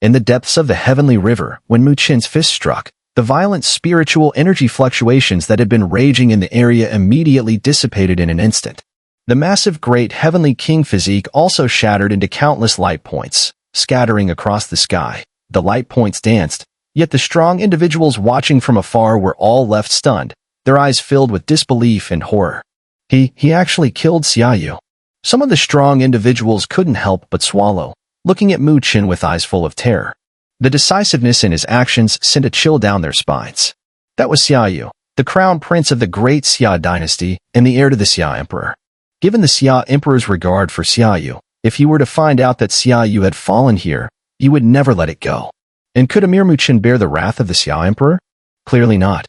In the depths of the heavenly river, when Mu Chen's fist struck, the violent spiritual energy fluctuations that had been raging in the area immediately dissipated in an instant. The massive great heavenly king physique also shattered into countless light points, scattering across the sky. The light points danced, yet the strong individuals watching from afar were all left stunned, their eyes filled with disbelief and horror. He actually killed Xiaoyu. Some of the strong individuals couldn't help but swallow, looking at Mu Chen with eyes full of terror. The decisiveness in his actions sent a chill down their spines. That was Xiaoyu, the crown prince of the great Xia dynasty and the heir to the Xia emperor. Given the Xia emperor's regard for Xiaoyu, if he were to find out that Xiaoyu had fallen here, he would never let it go. And could a mere Mu Chen bear the wrath of the Xia emperor? Clearly not.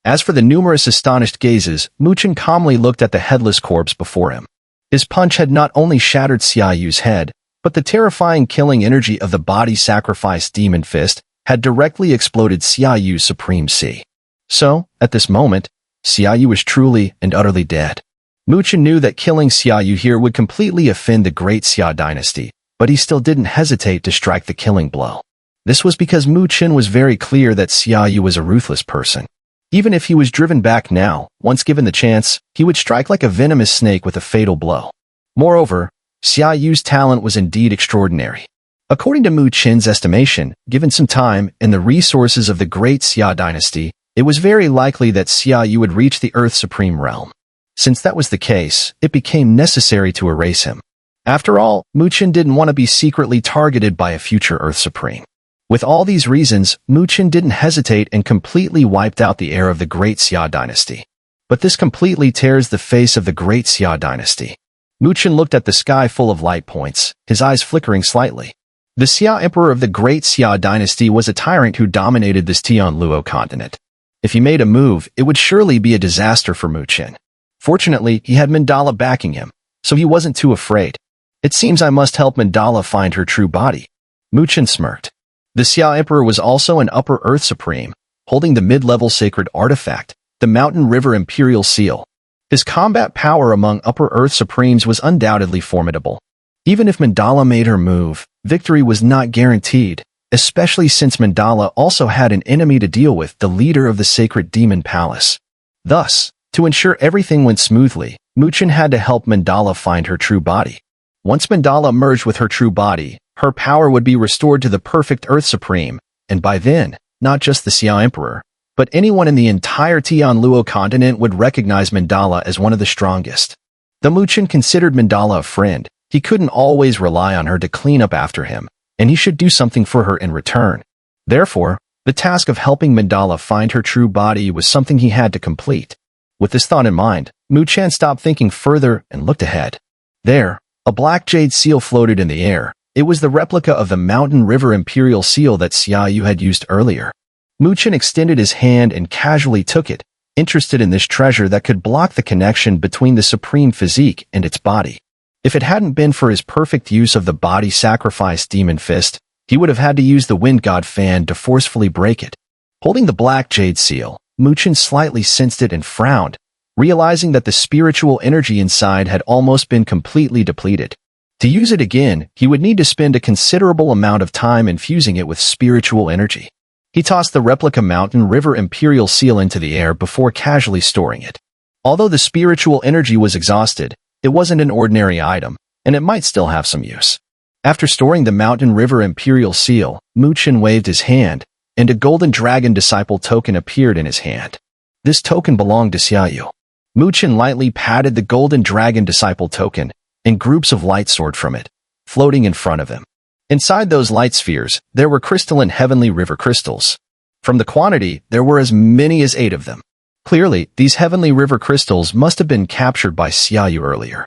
As for the numerous astonished gazes, Mu Chen calmly looked at the headless corpse before him. His punch had not only shattered Xiaoyu's head, but the terrifying killing energy of the body sacrifice demon fist had directly exploded Xiaoyu's supreme C. So, at this moment, Xiaoyu was truly and utterly dead. Mu Chen knew that killing Xiaoyu here would completely offend the great Xia dynasty, but he still didn't hesitate to strike the killing blow. This was because Mu Chen was very clear that Xiaoyu was a ruthless person. Even if he was driven back now, once given the chance, he would strike like a venomous snake with a fatal blow. Moreover, Xiaoyu's talent was indeed extraordinary. According to Mu Chen's estimation, given some time and the resources of the great Xia dynasty, it was very likely that Xiaoyu would reach the Earth's supreme realm. Since that was the case, it became necessary to erase him. After all, Mu Chen didn't want to be secretly targeted by a future Earth Supreme. With all these reasons, Mu Chen didn't hesitate and completely wiped out the heir of the great Xia dynasty. But this completely tears the face of the great Xia dynasty. Mu Chen looked at the sky full of light points, his eyes flickering slightly. The Xia emperor of the great Xia dynasty was a tyrant who dominated this Tianluo continent. If he made a move, it would surely be a disaster for Mu Chen. Fortunately, he had Mandala backing him, so he wasn't too afraid. It seems I must help Mandala find her true body. Mu Chen smirked. The Xia emperor was also an Upper Earth Supreme, holding the mid-level sacred artifact, the Mountain River Imperial Seal. His combat power among Upper Earth Supremes was undoubtedly formidable. Even if Mandala made her move, victory was not guaranteed, especially since Mandala also had an enemy to deal with, the leader of the Sacred Demon Palace. Thus, to ensure everything went smoothly, Mu Chen had to help Mandala find her true body. Once Mandala merged with her true body, her power would be restored to the perfect Earth Supreme, and by then, not just the Xia Emperor, but anyone in the entire Tianluo continent would recognize Mandala as one of the strongest. Though Mu Chen considered Mandala a friend, he couldn't always rely on her to clean up after him, and he should do something for her in return. Therefore, the task of helping Mandala find her true body was something he had to complete. With this thought in mind, Mu Chen stopped thinking further and looked ahead. There, a black jade seal floated in the air. It was the replica of the Mountain River Imperial Seal that Xiaoyu had used earlier. Mu Chen extended his hand and casually took it, interested in this treasure that could block the connection between the supreme physique and its body. If it hadn't been for his perfect use of the body sacrifice demon fist, he would have had to use the wind god fan to forcefully break it. Holding the black jade seal, Mu Chen slightly sensed it and frowned, realizing that the spiritual energy inside had almost been completely depleted. To use it again, he would need to spend a considerable amount of time infusing it with spiritual energy. He tossed the replica Mountain River Imperial Seal into the air before casually storing it. Although the spiritual energy was exhausted, it wasn't an ordinary item, and it might still have some use. After storing the Mountain River Imperial Seal, Mu Chen waved his hand, and a golden dragon disciple token appeared in his hand. This token belonged to Xiaoyu. Mu Chen lightly patted the golden dragon disciple token, and groups of light soared from it, floating in front of him. Inside those light spheres, there were crystalline heavenly river crystals. From the quantity, there were as many as 8 of them. Clearly, these heavenly river crystals must have been captured by Xiaoyu earlier.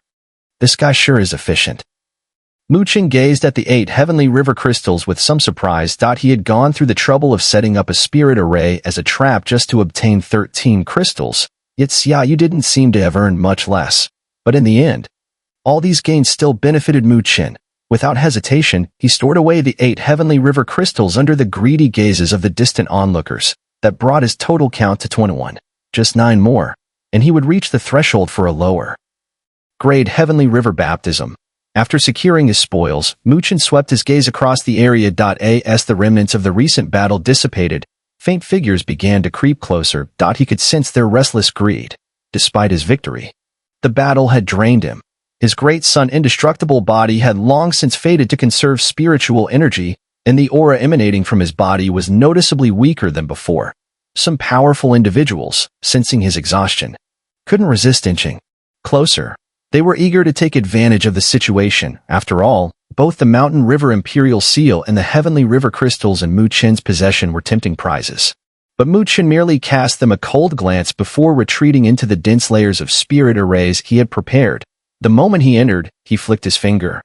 This guy sure is efficient. Mu Chen gazed at the 8 heavenly river crystals with some surprise. He had gone through the trouble of setting up a spirit array as a trap just to obtain 13 crystals, yet Xiaoyu didn't seem to have earned much less. But in the end, all these gains still benefited Mu Chen. Without hesitation, he stored away the 8 heavenly river crystals under the greedy gazes of the distant onlookers. That brought his total count to 21. Just 9 more, and he would reach the threshold for a lower grade heavenly river baptism. After securing his spoils, Mu Chen swept his gaze across the area. As the remnants of the recent battle dissipated, faint figures began to creep closer. He could sense their restless greed. Despite his victory, the battle had drained him. His great son's indestructible body had long since faded to conserve spiritual energy, and the aura emanating from his body was noticeably weaker than before. Some powerful individuals, sensing his exhaustion, couldn't resist inching closer. They were eager to take advantage of the situation. After all, both the Mountain River Imperial Seal and the Heavenly River Crystals in Mu Chen's possession were tempting prizes. But Mu Chen merely cast them a cold glance before retreating into the dense layers of spirit arrays he had prepared. The moment he entered, he flicked his finger,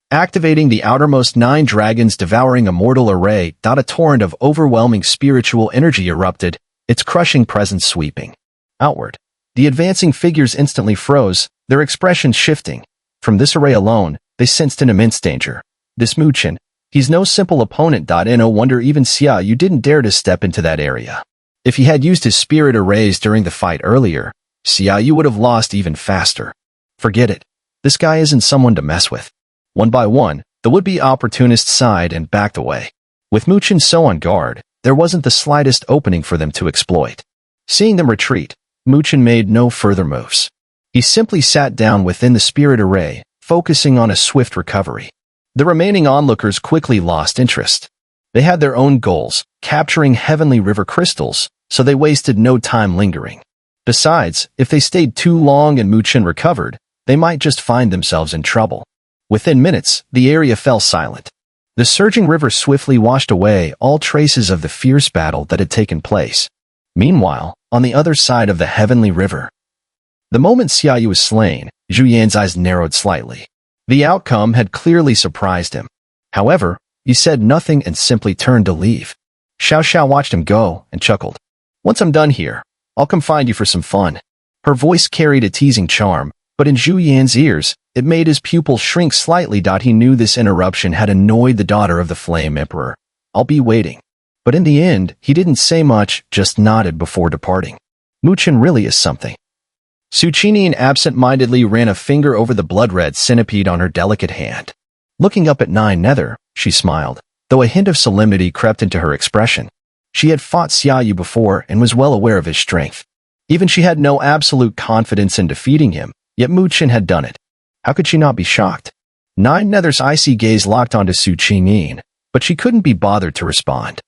activating the outermost 9 dragons devouring a mortal array. A torrent of overwhelming spiritual energy erupted, its crushing presence sweeping outward. The advancing figures instantly froze, their expressions shifting. From this array alone, they sensed an immense danger. This Mu Chen, he's no simple opponent. No wonder even Xia Yu didn't dare to step into that area. If he had used his spirit arrays during the fight earlier, Xia Yu would have lost even faster. Forget it. This guy isn't someone to mess with. One by one, the would-be opportunists sighed and backed away. With Mu Chen so on guard, there wasn't the slightest opening for them to exploit. Seeing them retreat, Mu Chen made no further moves. He simply sat down within the spirit array, focusing on a swift recovery. The remaining onlookers quickly lost interest. They had their own goals, capturing Heavenly River Crystals, so they wasted no time lingering. Besides, if they stayed too long and Mu Chen recovered, they might just find themselves in trouble. Within minutes, the area fell silent. The surging river swiftly washed away all traces of the fierce battle that had taken place. Meanwhile, on the other side of the Heavenly River, the moment Xia Yu was slain, Zhu Yan's eyes narrowed slightly. The outcome had clearly surprised him. However, he said nothing and simply turned to leave. Xiao Xiao watched him go and chuckled. "Once I'm done here, I'll come find you for some fun." Her voice carried a teasing charm, but in Zhu Yan's ears, it made his pupils shrink slightly. He knew this interruption had annoyed the daughter of the Flame Emperor. "I'll be waiting." But in the end, he didn't say much, just nodded before departing. Mu Chen really is something. Su Qinian absent-mindedly ran a finger over the blood-red centipede on her delicate hand. Looking up at Nine Nether, she smiled, though a hint of solemnity crept into her expression. She had fought Xia Yu before and was well aware of his strength. Even she had no absolute confidence in defeating him, yet Mu Chen had done it. How could she not be shocked? Nine Nether's icy gaze locked onto Su Qinian, but she couldn't be bothered to respond.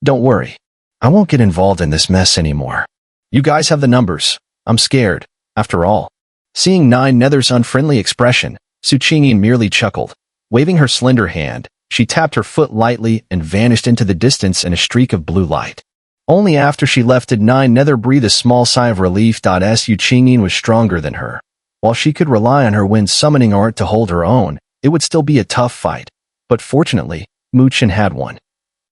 Don't worry. I won't get involved in this mess anymore. You guys have the numbers. I'm scared, after all." Seeing Nine Nether's unfriendly expression, Su Qinian merely chuckled. Waving her slender hand, she tapped her foot lightly and vanished into the distance in a streak of blue light. Only after she left did Nine Nether breathe a small sigh of relief. Su Qinian was stronger than her. While she could rely on her wind summoning art to hold her own, it would still be a tough fight. But fortunately, Mu Chen had one.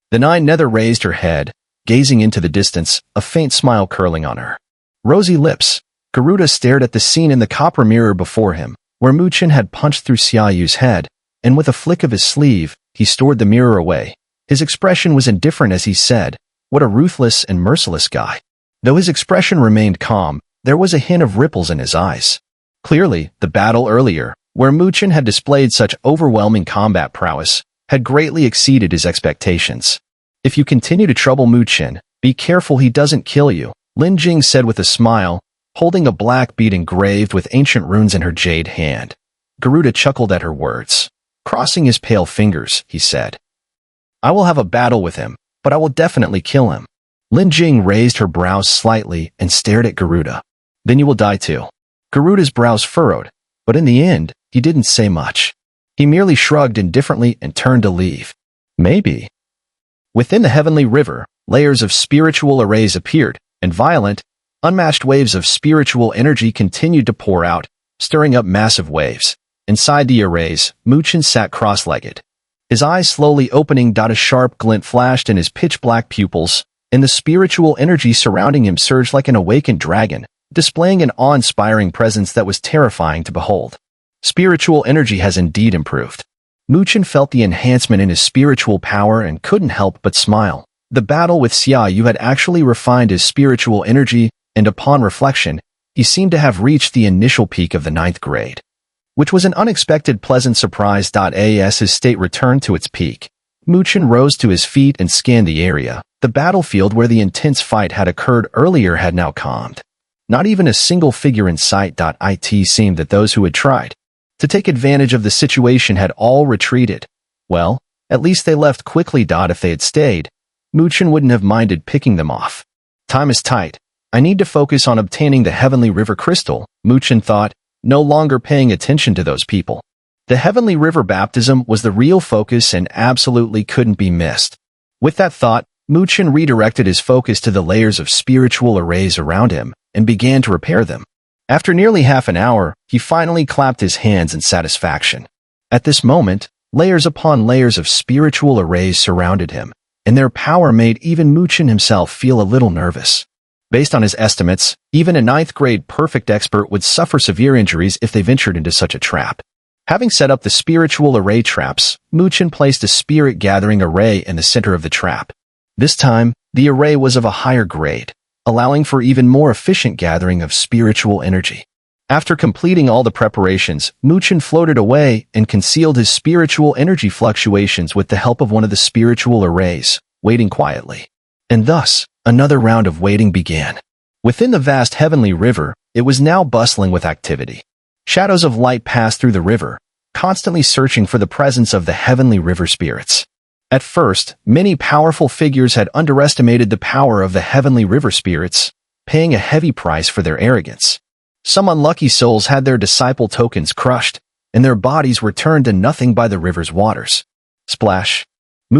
The Nine Nether raised her head, gazing into the distance, a faint smile curling on her rosy lips. Garuda stared at the scene in the copper mirror before him, where Mu Chen had punched through Xia Yu's head, and with a flick of his sleeve, he stored the mirror away. His expression was indifferent as he said, "What a ruthless and merciless guy." Though his expression remained calm, there was a hint of ripples in his eyes. Clearly, the battle earlier, where Mu Chen had displayed such overwhelming combat prowess, had greatly exceeded his expectations. "If you continue to trouble Mu Chen, be careful he doesn't kill you," Lin Jing said with a smile, holding a black bead engraved with ancient runes in her jade hand. Garuda chuckled at her words. Crossing his pale fingers, he said, "I will have a battle with him, but I will definitely kill him." Lin Jing raised her brows slightly and stared at Garuda. "Then you will die too." Garuda's brows furrowed, but in the end, he didn't say much. He merely shrugged indifferently and turned to leave. Maybe. Within the Heavenly River, layers of spiritual arrays appeared, and violent, unmatched waves of spiritual energy continued to pour out, stirring up massive waves. Inside the arrays, Mu Chen sat cross-legged. His eyes slowly opening. A sharp glint flashed in his pitch-black pupils, and the spiritual energy surrounding him surged like an awakened dragon, displaying an awe-inspiring presence that was terrifying to behold. Spiritual energy has indeed improved. Mu Chen felt the enhancement in his spiritual power and couldn't help but smile. The battle with Xia Yu had actually refined his spiritual energy, and upon reflection, he seemed to have reached the initial peak of the 9th grade. which was an unexpected pleasant surprise. As his state returned to its peak, Chen rose to his feet and scanned the area. The battlefield where the intense fight had occurred earlier had now calmed. Not even a single figure in sight. It seemed that those who had tried to take advantage of the situation had all retreated. Well, at least they left quickly. If they had stayed, Chen wouldn't have minded picking them off. Time is tight. I need to focus on obtaining the Heavenly River Crystal, Chen thought, no longer paying attention to those people. The Heavenly River baptism was the real focus and absolutely couldn't be missed. With that thought, Chen redirected his focus to the layers of spiritual arrays around him and began to repair them. After nearly half an hour, he finally clapped his hands in satisfaction. At this moment, layers upon layers of spiritual arrays surrounded him, and their power made even Chen himself feel a little nervous. Based on his estimates, even a 9th-grade perfect expert would suffer severe injuries if they ventured into such a trap. Having set up the spiritual array traps, Chen placed a spirit gathering array in the center of the trap. This time, the array was of a higher grade, allowing for even more efficient gathering of spiritual energy. After completing all the preparations, Chen floated away and concealed his spiritual energy fluctuations with the help of one of the spiritual arrays, waiting quietly. And thus, another round of waiting began. Within the vast heavenly river, it was now bustling with activity. Shadows of light passed through the river, constantly searching for the presence of the heavenly river spirits. At first, many powerful figures had underestimated the power of the heavenly river spirits, paying a heavy price for their arrogance. Some unlucky souls had their disciple tokens crushed, and their bodies were turned to nothing by the river's waters. Splash!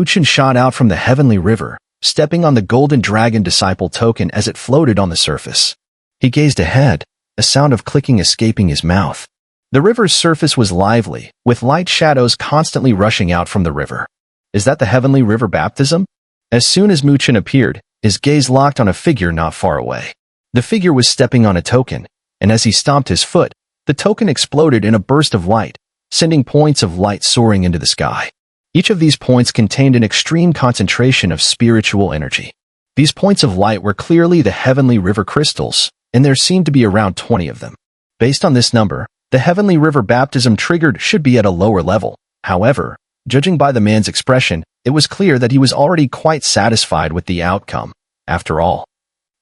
Chen shot out from the heavenly river, stepping on the golden dragon disciple token as it floated on the surface. He gazed ahead, a sound of clicking escaping his mouth. The river's surface was lively, with light shadows constantly rushing out from the river. Is that the heavenly river baptism? As soon as Chen appeared, his gaze locked on a figure not far away. The figure was stepping on a token, and as he stomped his foot, the token exploded in a burst of light, sending points of light soaring into the sky. Each of these points contained an extreme concentration of spiritual energy. These points of light were clearly the heavenly river crystals, and there seemed to be around 20 of them. Based on this number, the heavenly river baptism triggered should be at a lower level. However, judging by the man's expression, it was clear that he was already quite satisfied with the outcome. After all,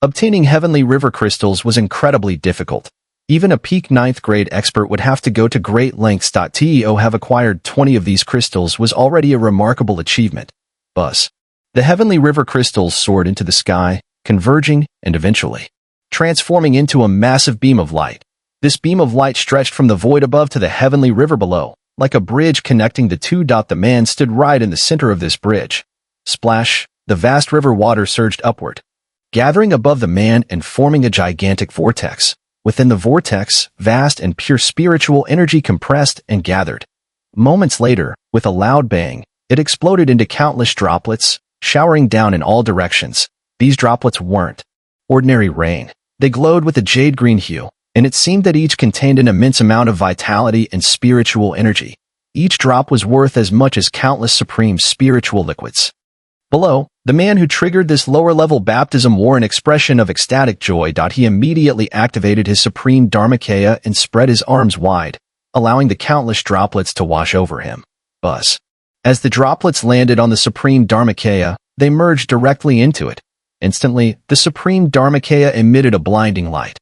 obtaining heavenly river crystals was incredibly difficult. Even a peak 9th grade expert would have to go to great lengths. To have acquired 20 of these crystals was already a remarkable achievement. Buzz. The heavenly river crystals soared into the sky, converging and eventually transforming into a massive beam of light. This beam of light stretched from the void above to the heavenly river below, like a bridge connecting the two. The man stood right in the center of this bridge. Splash! The vast river water surged upward, gathering above the man and forming a gigantic vortex. Within the vortex, vast and pure spiritual energy compressed and gathered. Moments later, with a loud bang, it exploded into countless droplets, showering down in all directions. These droplets weren't ordinary rain. They glowed with a jade-green hue, and it seemed that each contained an immense amount of vitality and spiritual energy. Each drop was worth as much as countless supreme spiritual liquids. Below, the man who triggered this lower-level baptism wore an expression of ecstatic joy. He immediately activated his supreme Dharmakaya and spread his arms wide, allowing the countless droplets to wash over him. Buzz. As the droplets landed on the supreme Dharmakaya, they merged directly into it. Instantly, the supreme Dharmakaya emitted a blinding light,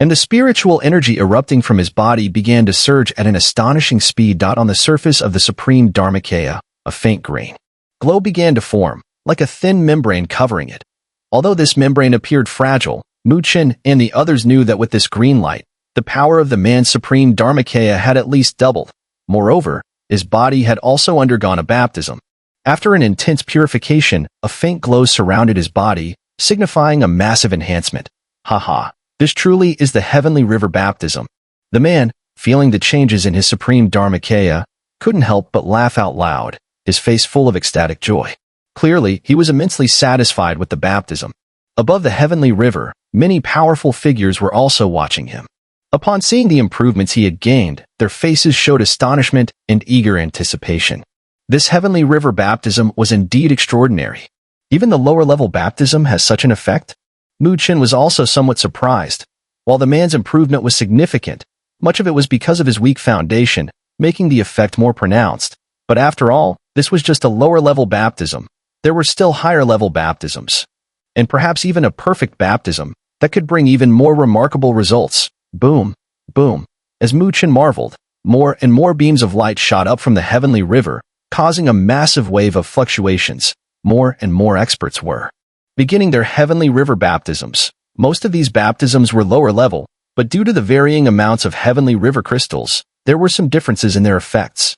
and the spiritual energy erupting from his body began to surge at an astonishing speed. On the surface of the supreme Dharmakaya, a faint green glow began to form, like a thin membrane covering it. Although this membrane appeared fragile, Chen and the others knew that with this green light, the power of the man's supreme Dharmakaya had at least doubled. Moreover, his body had also undergone a baptism. After an intense purification, a faint glow surrounded his body, signifying a massive enhancement. Haha, this truly is the heavenly river baptism. The man, feeling the changes in his supreme Dharmakaya, couldn't help but laugh out loud, his face full of ecstatic joy. Clearly, he was immensely satisfied with the baptism. Above the heavenly river, many powerful figures were also watching him. Upon seeing the improvements he had gained, their faces showed astonishment and eager anticipation. This heavenly river baptism was indeed extraordinary. Even the lower-level baptism has such an effect? Chen was also somewhat surprised. While the man's improvement was significant, Much of it was because of his weak foundation, making the effect more pronounced. But after all, this was just a lower-level baptism. There were still higher-level baptisms. And perhaps even a perfect baptism that could bring even more remarkable results. Boom, boom. As Mu Chen marveled, more and more beams of light shot up from the heavenly river, causing a massive wave of fluctuations. More and more experts were beginning their heavenly river baptisms. Most of these baptisms were lower level, but due to the varying amounts of heavenly river crystals, there were some differences in their effects.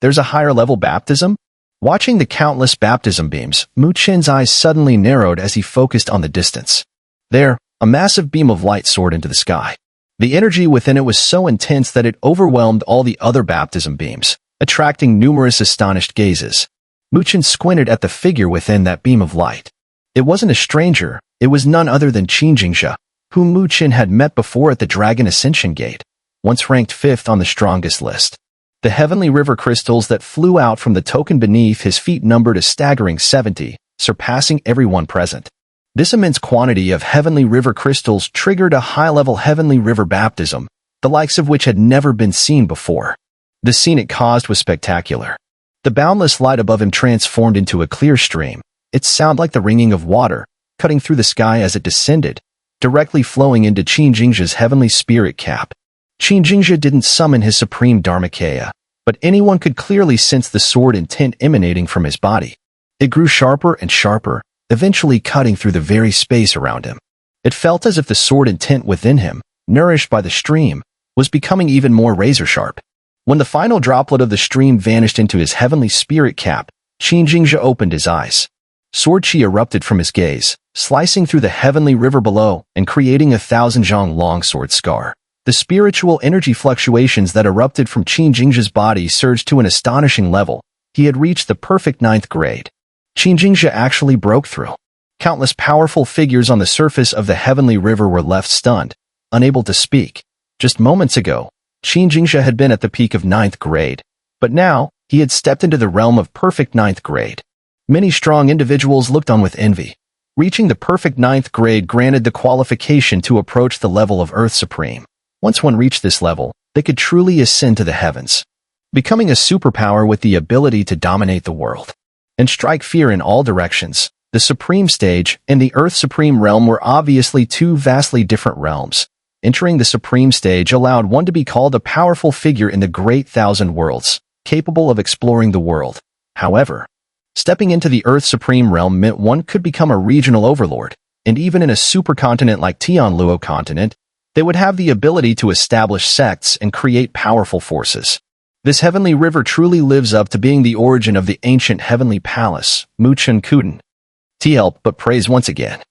There's a higher level baptism? Watching the countless baptism beams, Mu Chen's eyes suddenly narrowed as he focused on the distance. There, a massive beam of light soared into the sky. The energy within it was so intense that it overwhelmed all the other baptism beams, attracting numerous astonished gazes. Mu Chen squinted at the figure within that beam of light. It wasn't a stranger, it was none other than Qin Jingxia, whom Mu Chen had met before at the Dragon Ascension Gate, once ranked 5th on the strongest list. The heavenly river crystals that flew out from the token beneath his feet numbered a staggering 70, surpassing everyone present. This immense quantity of heavenly river crystals triggered a high-level heavenly river baptism, the likes of which had never been seen before. The scene it caused was spectacular. The boundless light above him transformed into a clear stream, its sound like the ringing of water, cutting through the sky as it descended, directly flowing into Qin Jingxia's heavenly spirit cap. Qin Jingxia didn't summon his supreme Dharmakaya, but anyone could clearly sense the sword intent emanating from his body. It grew sharper and sharper, eventually cutting through the very space around him. It felt as if the sword intent within him, nourished by the stream, was becoming even more razor-sharp. When the final droplet of the stream vanished into his heavenly spirit cap, Qin Jingxia opened his eyes. Sword chi erupted from his gaze, slicing through the heavenly river below and creating a 1,000-zhang long sword scar. The spiritual energy fluctuations that erupted from Qin Jingxia's body surged to an astonishing level. He had reached the perfect 9th grade. Qin Jingxia actually broke through. Countless powerful figures on the surface of the heavenly river were left stunned, unable to speak. Just moments ago, Qin Jingxia had been at the peak of 9th grade, but now he had stepped into the realm of perfect 9th grade. Many strong individuals looked on with envy. Reaching the perfect 9th grade granted the qualification to approach the level of Earth Supreme. Once one reached this level, they could truly ascend to the heavens, becoming a superpower with the ability to dominate the world and strike fear in all directions. The Supreme Stage and the Earth Supreme Realm were obviously two vastly different realms. Entering the Supreme Stage allowed one to be called a powerful figure in the Great Thousand Worlds, capable of exploring the world. However, stepping into the Earth Supreme Realm meant one could become a regional overlord, and even in a supercontinent like Tianluo continent, they would have the ability to establish sects and create powerful forces. This heavenly river truly lives up to being the origin of the ancient heavenly palace, Mu Chen Kuden. Help but praise once again.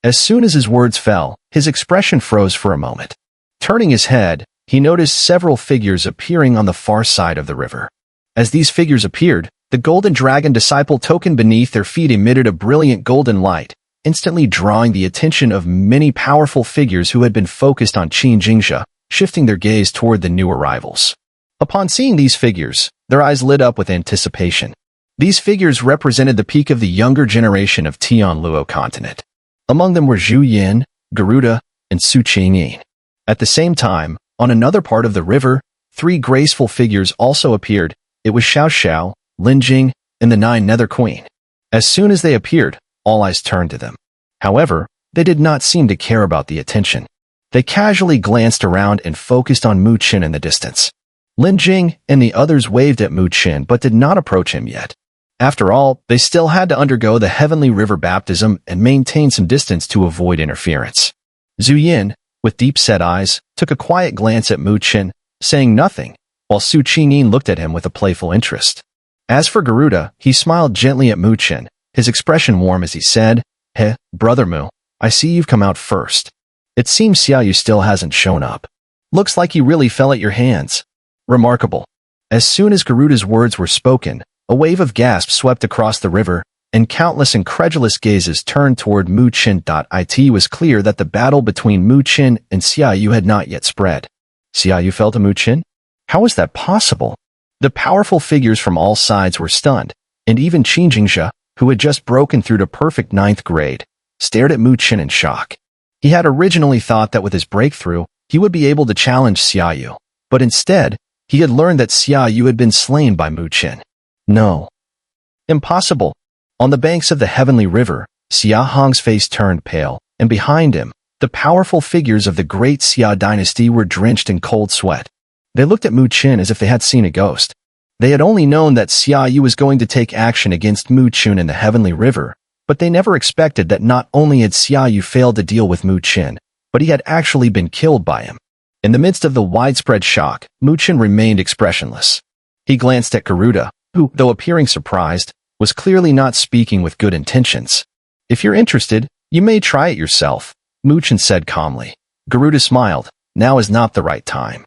As soon as his words fell, his expression froze for a moment. Turning his head, he noticed several figures appearing on the far side of the river. As these figures appeared, the golden dragon disciple token beneath their feet emitted a brilliant golden light, instantly drawing the attention of many powerful figures who had been focused on Qin Jingxia, shifting their gaze toward the new arrivals. Upon seeing these figures, their eyes lit up with anticipation. These figures represented the peak of the younger generation of Tianluo continent. Among them were Zhu Yin, Garuda, and Su Qingyin. At the same time, on another part of the river, 3 graceful figures also appeared. It was Xiao Xiao, Lin Jing, and the 9 Nether Queen. As soon as they appeared, all eyes turned to them. However, they did not seem to care about the attention. They casually glanced around and focused on Mu Chen in the distance. Lin Jing and the others waved at Mu Chen but did not approach him yet. After all, they still had to undergo the heavenly river baptism and maintain some distance to avoid interference. Zhu Yin, with deep-set eyes, took a quiet glance at Mu Chen, saying nothing, while Su Qingyin looked at him with a playful interest. As for Garuda, he smiled gently at Mu Chen, his expression warm as he said, "Heh, brother Mu, I see you've come out first. It seems Xiaoyu still hasn't shown up. Looks like he really fell at your hands. Remarkable." As soon as Garuda's words were spoken, a wave of gasps swept across the river, and countless incredulous gazes turned toward Mu Chen. It was clear that the battle between Mu Chen and Xiaoyu had not yet spread. Xiaoyu fell to Mu Chen? How was that possible? The powerful figures from all sides were stunned, and even Qin Jingxia, who had just broken through to perfect 9th grade, stared at Mu Chen in shock. He had originally thought that with his breakthrough, he would be able to challenge Xiaoyu. But instead, he had learned that Xiaoyu had been slain by Mu Chen. No. Impossible. On the banks of the heavenly river, Xia Hong's face turned pale, and behind him, the powerful figures of the great Xia dynasty were drenched in cold sweat. They looked at Mu Chen as if they had seen a ghost. They had only known that Xiaoyu was going to take action against Mu Chen in the heavenly river, but they never expected that not only had Xiaoyu failed to deal with Mu Chen, but he had actually been killed by him. In the midst of the widespread shock, Mu Chen remained expressionless. He glanced at Garuda, who, though appearing surprised, was clearly not speaking with good intentions. If you're interested, you may try it yourself, Mu Chen said calmly. Garuda smiled. Now is not the right time.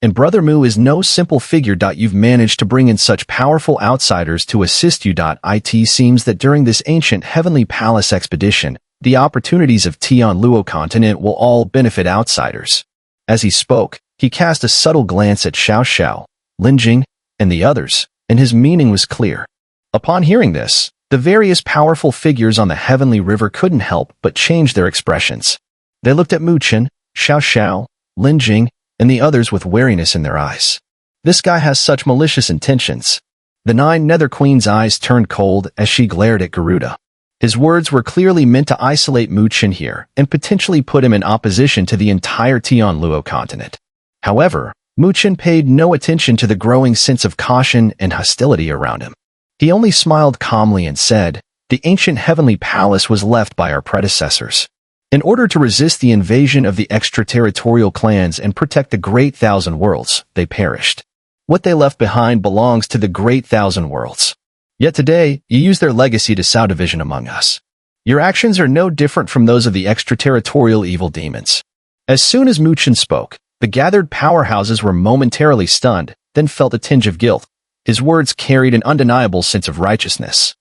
And Brother Mu is no simple figure. You've managed to bring in such powerful outsiders to assist you. It seems that during this ancient Heavenly Palace expedition, the opportunities of Tian Luo continent will all benefit outsiders. As he spoke, he cast a subtle glance at Xiao Xiao, Lin Jing, and the others, and his meaning was clear. Upon hearing this, the various powerful figures on the heavenly river couldn't help but change their expressions. They looked at Mu Chen, Xiao Xiao, Lin Jing, and the others with wariness in their eyes. This guy has such malicious intentions. The 9 Nether Queen's eyes turned cold as she glared at Garuda. His words were clearly meant to isolate Mu Chen here and potentially put him in opposition to the entire Tian Luo continent. However, Mu Chen paid no attention to the growing sense of caution and hostility around him. He only smiled calmly and said, "The ancient heavenly palace was left by our predecessors. In order to resist the invasion of the extraterritorial clans and protect the Great Thousand Worlds, they perished. What they left behind belongs to the Great Thousand Worlds. Yet today, you use their legacy to sow division among us. Your actions are no different from those of the extraterritorial evil demons." As soon as Mu Chen spoke, the gathered powerhouses were momentarily stunned, then felt a tinge of guilt. His words carried an undeniable sense of righteousness.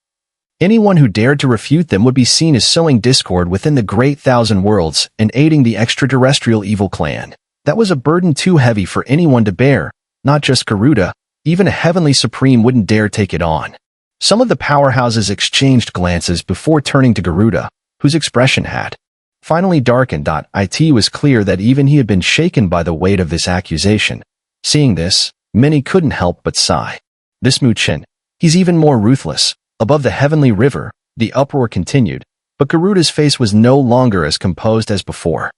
Anyone who dared to refute them would be seen as sowing discord within the Great Thousand Worlds and aiding the extraterrestrial evil clan. That was a burden too heavy for anyone to bear, not just Garuda. Even a heavenly supreme wouldn't dare take it on. Some of the powerhouses exchanged glances before turning to Garuda, whose expression had finally darkened. It was clear that even he had been shaken by the weight of this accusation. Seeing this, many couldn't help but sigh. This Mu Chen, he's even more ruthless. Above the heavenly river, the uproar continued, but Garuda's face was no longer as composed as before.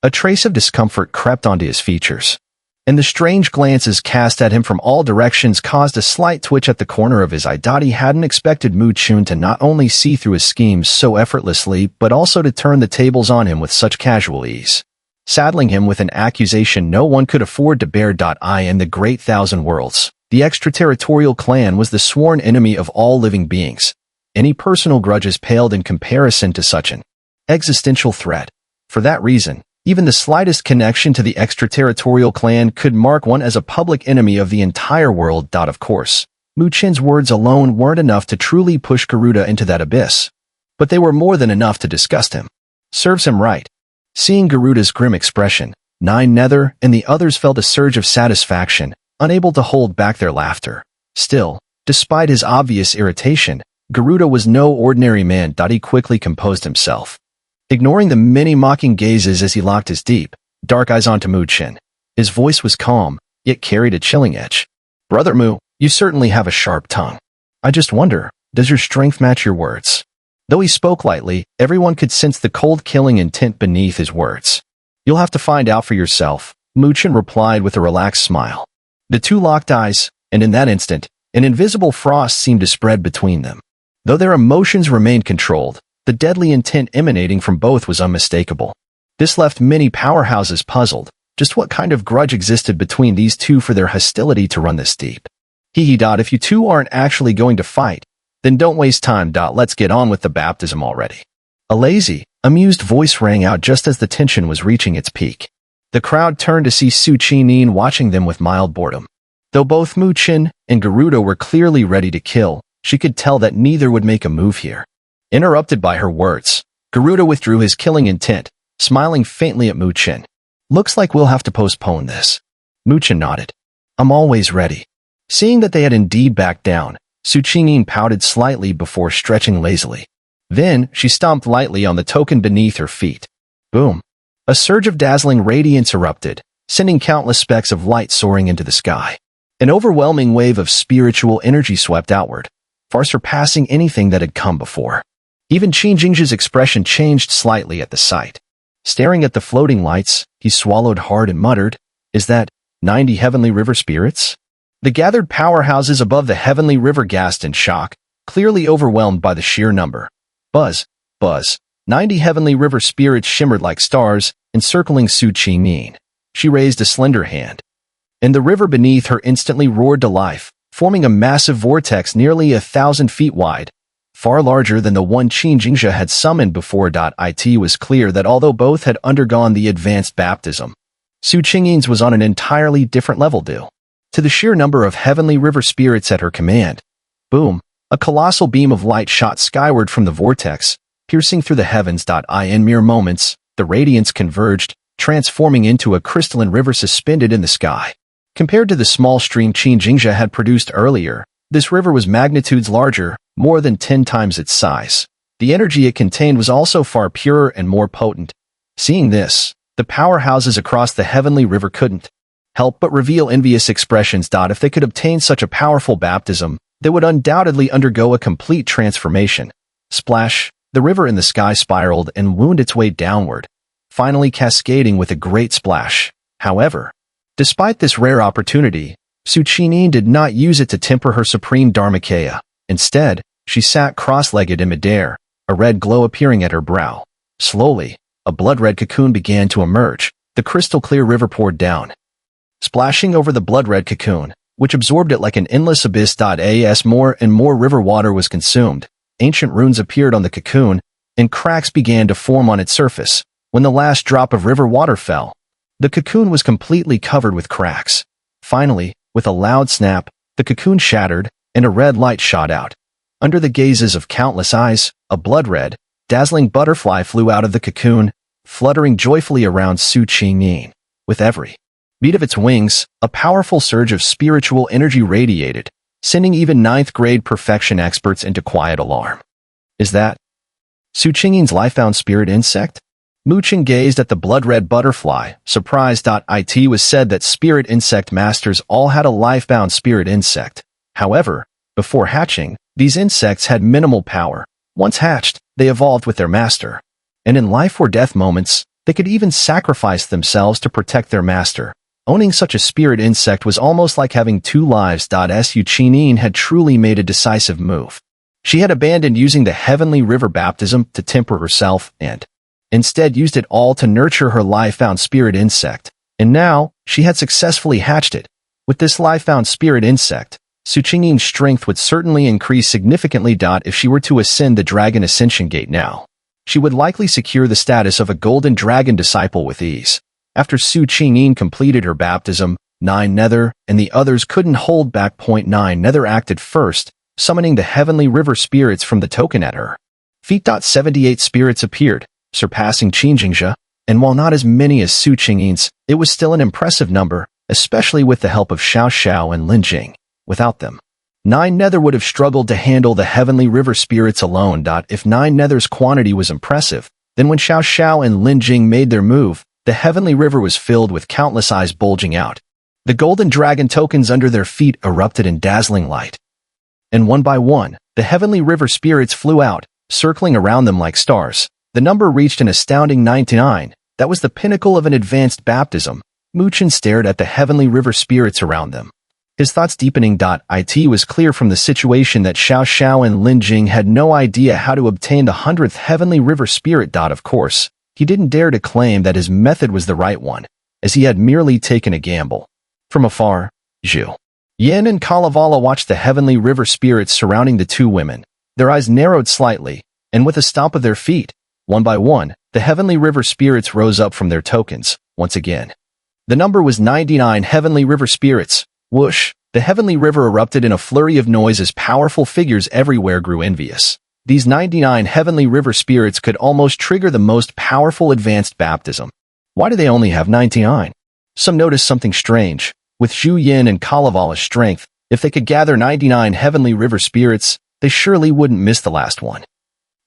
A trace of discomfort crept onto his features, and the strange glances cast at him from all directions caused a slight twitch at the corner of his eye. He hadn't expected Mu Chen to not only see through his schemes so effortlessly but also to turn the tables on him with such casual ease, saddling him with an accusation no one could afford to bear. In the Great Thousand Worlds, the extraterritorial clan was the sworn enemy of all living beings. Any personal grudges paled in comparison to such an existential threat. For that reason, even the slightest connection to the extraterritorial clan could mark one as a public enemy of the entire world. Of course, Mu Chen's words alone weren't enough to truly push Garuda into that abyss, but they were more than enough to disgust him. Serves him right. Seeing Garuda's grim expression, 9 Nether and the others felt a surge of satisfaction, unable to hold back their laughter. Still, despite his obvious irritation, Garuda was no ordinary man. He quickly composed himself, ignoring the many mocking gazes as he locked his deep, dark eyes onto Mu Chen. His voice was calm, yet carried a chilling edge. "Brother Mu, you certainly have a sharp tongue. I just wonder, does your strength match your words?" Though he spoke lightly, everyone could sense the cold killing intent beneath his words. "You'll have to find out for yourself," Mu Chen replied with a relaxed smile. The two locked eyes, and in that instant, an invisible frost seemed to spread between them. Though their emotions remained controlled, the deadly intent emanating from both was unmistakable. This left many powerhouses puzzled. Just what kind of grudge existed between these two for their hostility to run this deep? If you two aren't actually going to fight, then don't waste time. Let's get on with the baptism already." A lazy, amused voice rang out just as the tension was reaching its peak. The crowd turned to see Su Qinin watching them with mild boredom. Though both Mu Chen and Garuda were clearly ready to kill, she could tell that neither would make a move here. Interrupted by her words, Garuda withdrew his killing intent, smiling faintly at Mu Chen. "Looks like we'll have to postpone this." Mu Chen nodded. "I'm always ready." Seeing that they had indeed backed down, Su Qinin pouted slightly before stretching lazily. Then, she stomped lightly on the token beneath her feet. Boom. A surge of dazzling radiance erupted, sending countless specks of light soaring into the sky. An overwhelming wave of spiritual energy swept outward, far surpassing anything that had come before. Even Qin Jingzhi's expression changed slightly at the sight. Staring at the floating lights, he swallowed hard and muttered, "Is that 90 heavenly river spirits?" The gathered powerhouses above the heavenly river gasped in shock, clearly overwhelmed by the sheer number. Buzz, buzz. 90 heavenly river spirits shimmered like stars, encircling Su Qingyin. She raised a slender hand, and the river beneath her instantly roared to life, forming a massive vortex nearly 1,000 feet wide, far larger than the one Qin Jingzhi had summoned before. It was clear that although both had undergone the advanced baptism, Su Qingyin's was on an entirely different level due to the sheer number of heavenly river spirits at her command. Boom! A colossal beam of light shot skyward from the vortex, piercing through the heavens. In mere moments, the radiance converged, transforming into a crystalline river suspended in the sky. Compared to the small stream Qin Jingzhi had produced earlier, this river was magnitudes larger, more than 10 times its size. The energy it contained was also far purer and more potent. Seeing this, the powerhouses across the heavenly river couldn't help but reveal envious expressions. If they could obtain such a powerful baptism, they would undoubtedly undergo a complete transformation. Splash! The river in the sky spiraled and wound its way downward, finally cascading with a great splash. However, despite this rare opportunity, Su Qingyin did not use it to temper her supreme dharmakaya. Instead, she sat cross-legged in midair, a red glow appearing at her brow. Slowly, a blood-red cocoon began to emerge. The crystal-clear river poured down, splashing over the blood-red cocoon, which absorbed it like an endless abyss. As more and more river water was consumed, ancient runes appeared on the cocoon, and cracks began to form on its surface. When the last drop of river water fell, the cocoon was completely covered with cracks. Finally, with a loud snap, the cocoon shattered, and a red light shot out. Under the gazes of countless eyes, a blood-red, dazzling butterfly flew out of the cocoon, fluttering joyfully around Su Qingyin. With every beat of its wings, a powerful surge of spiritual energy radiated, sending even ninth-grade perfection experts into quiet alarm. Is that Su Qingyin's life-bound spirit insect? Mu Chen gazed at the blood-red butterfly, surprised. It was said that spirit insect masters all had a life-bound spirit insect. However, before hatching, these insects had minimal power. Once hatched, they evolved with their master. And in life or death moments, they could even sacrifice themselves to protect their master. Owning such a spirit insect was almost like having two lives. Su Qingyin had truly made a decisive move. She had abandoned using the heavenly river baptism to temper herself and instead used it all to nurture her life-bound spirit insect. And now, she had successfully hatched it. With this life-bound spirit insect, Su Qingyin's strength would certainly increase significantly. If she were to ascend the Dragon Ascension Gate now, she would likely secure the status of a Golden Dragon disciple with ease. After Su Qingyin completed her baptism, 9 Nether and the others couldn't hold back. 9 Nether acted first, summoning the heavenly river spirits from the token at her feet. 78 spirits appeared, surpassing Qin Jingzhi, and while not as many as Su Qingyin's, it was still an impressive number, especially with the help of Xiao Xiao and Lin Jing. Without them, 9 Nether would have struggled to handle the heavenly river spirits alone. If 9 Nether's quantity was impressive, then when Xiao Xiao and Lin Jing made their move, the heavenly river was filled with countless eyes bulging out. The golden dragon tokens under their feet erupted in dazzling light. And one by one, the heavenly river spirits flew out, circling around them like stars. The number reached an astounding 99. That was the pinnacle of an advanced baptism. Mu Chen stared at the heavenly river spirits around them, his thoughts deepening. It was clear from the situation that Xiao Xiao and Lin Jing had no idea how to obtain the 100th heavenly river spirit. Of course, he didn't dare to claim that his method was the right one, as he had merely taken a gamble. From afar, Zhu Yin and Kalevala watched the heavenly river spirits surrounding the two women. Their eyes narrowed slightly, and with a stomp of their feet, one by one, the heavenly river spirits rose up from their tokens, once again. The number was 99 heavenly river spirits. Whoosh! The heavenly river erupted in a flurry of noise as powerful figures everywhere grew envious. These 99 heavenly river spirits could almost trigger the most powerful advanced baptism. Why do they only have 99? Some noticed something strange. With Zhu Yin and Kalevala's strength, if they could gather 99 heavenly river spirits, they surely wouldn't miss the last one.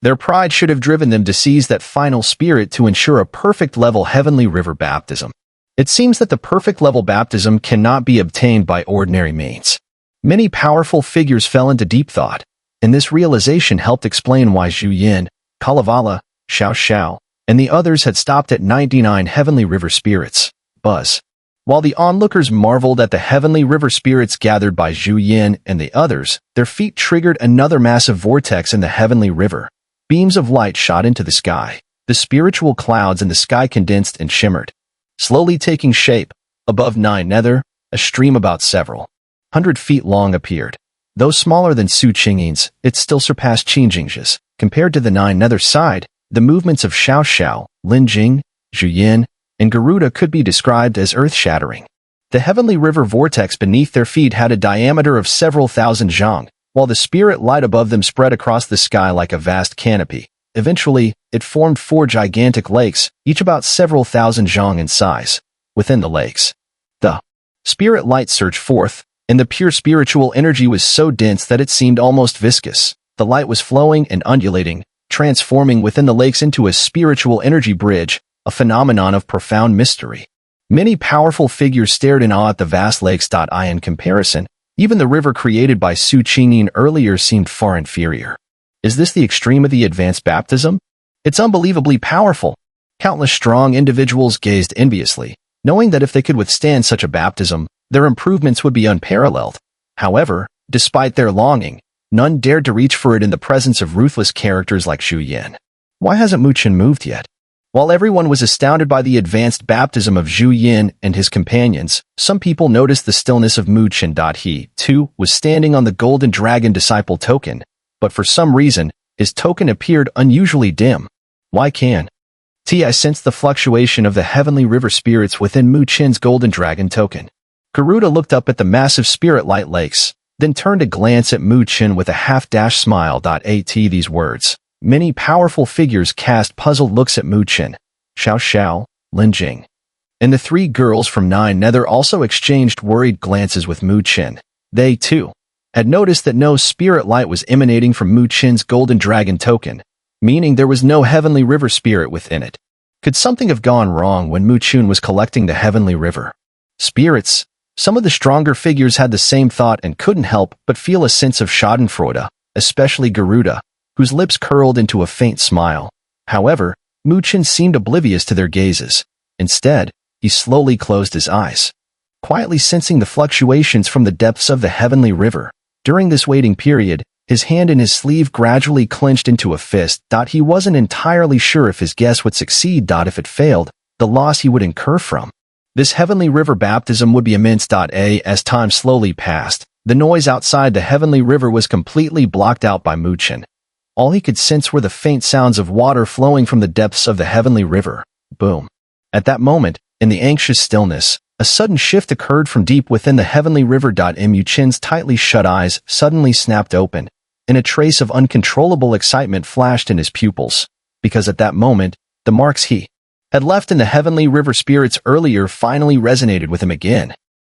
Their pride should have driven them to seize that final spirit to ensure a perfect-level heavenly river baptism. It seems that the perfect-level baptism cannot be obtained by ordinary means. Many powerful figures fell into deep thought, and this realization helped explain why Zhu Yin, Kalevala, Xiao Xiao, and the others had stopped at 99 heavenly river spirits. Buzz. While the onlookers marveled at the heavenly river spirits gathered by Zhu Yin and the others, their feet triggered another massive vortex in the heavenly river. Beams of light shot into the sky. The spiritual clouds in the sky condensed and shimmered, slowly taking shape. Above Nine Nether, a stream about several 100 feet long appeared. Though smaller than Su Qingyin's, it still surpassed Qingjing's. Compared to the Nine Nether side, the movements of Xiao Xiao, Lin Jing, Zhu Yin, and Garuda could be described as earth-shattering. The heavenly river vortex beneath their feet had a diameter of several thousand zhang, while the spirit light above them spread across the sky like a vast canopy. Eventually, it formed 4 gigantic lakes, each about several thousand zhang in size. Within the lakes, the spirit light surged forth, and the pure spiritual energy was so dense that it seemed almost viscous. The light was flowing and undulating, transforming within the lakes into a spiritual energy bridge, a phenomenon of profound mystery. Many powerful figures stared in awe at the vast lakes. In comparison, even the river created by Su Qingyin earlier seemed far inferior. Is this the extreme of the advanced baptism? It's unbelievably powerful. Countless strong individuals gazed enviously, knowing that if they could withstand such a baptism, their improvements would be unparalleled. However, despite their longing, none dared to reach for it in the presence of ruthless characters like Zhu Yin. Why hasn't Mu Chen moved yet? While everyone was astounded by the advanced baptism of Zhu Yin and his companions, some people noticed the stillness of Mu Chen. He, too, was standing on the Golden Dragon Disciple token, but for some reason, his token appeared unusually dim. Why can't I sensed the fluctuation of the heavenly river spirits within Mu Chen's Golden Dragon token? Garuda looked up at the massive spirit light lakes, then turned a glance at Mu Chen with a half-dash smile. These words. Many powerful figures cast puzzled looks at Mu Chen, Xiao Xiao, Lin Jing, and the 3 girls from Nine Nether also exchanged worried glances with Mu Chen. They, too, had noticed that no spirit light was emanating from Mu Chen's Golden Dragon token, meaning there was no heavenly river spirit within it. Could something have gone wrong when Mu Chen was collecting the heavenly river spirits? Some of the stronger figures had the same thought and couldn't help but feel a sense of schadenfreude, especially Garuda, whose lips curled into a faint smile. However, Mu Chen seemed oblivious to their gazes. Instead, he slowly closed his eyes, quietly sensing the fluctuations from the depths of the heavenly river. During this waiting period, his hand in his sleeve gradually clenched into a fist. He wasn't entirely sure if his guess would succeed. If it failed, the loss he would incur from this heavenly river baptism would be immense. As time slowly passed, the noise outside the heavenly river was completely blocked out by Mu Chen. All he could sense were the faint sounds of water flowing from the depths of the heavenly river. Boom. At that moment, in the anxious stillness, a sudden shift occurred from deep within the heavenly river. Mu Chen's tightly shut eyes suddenly snapped open, and a trace of uncontrollable excitement flashed in his pupils, because at that moment, the marks he had left in the heavenly river spirits earlier finally resonated with him again.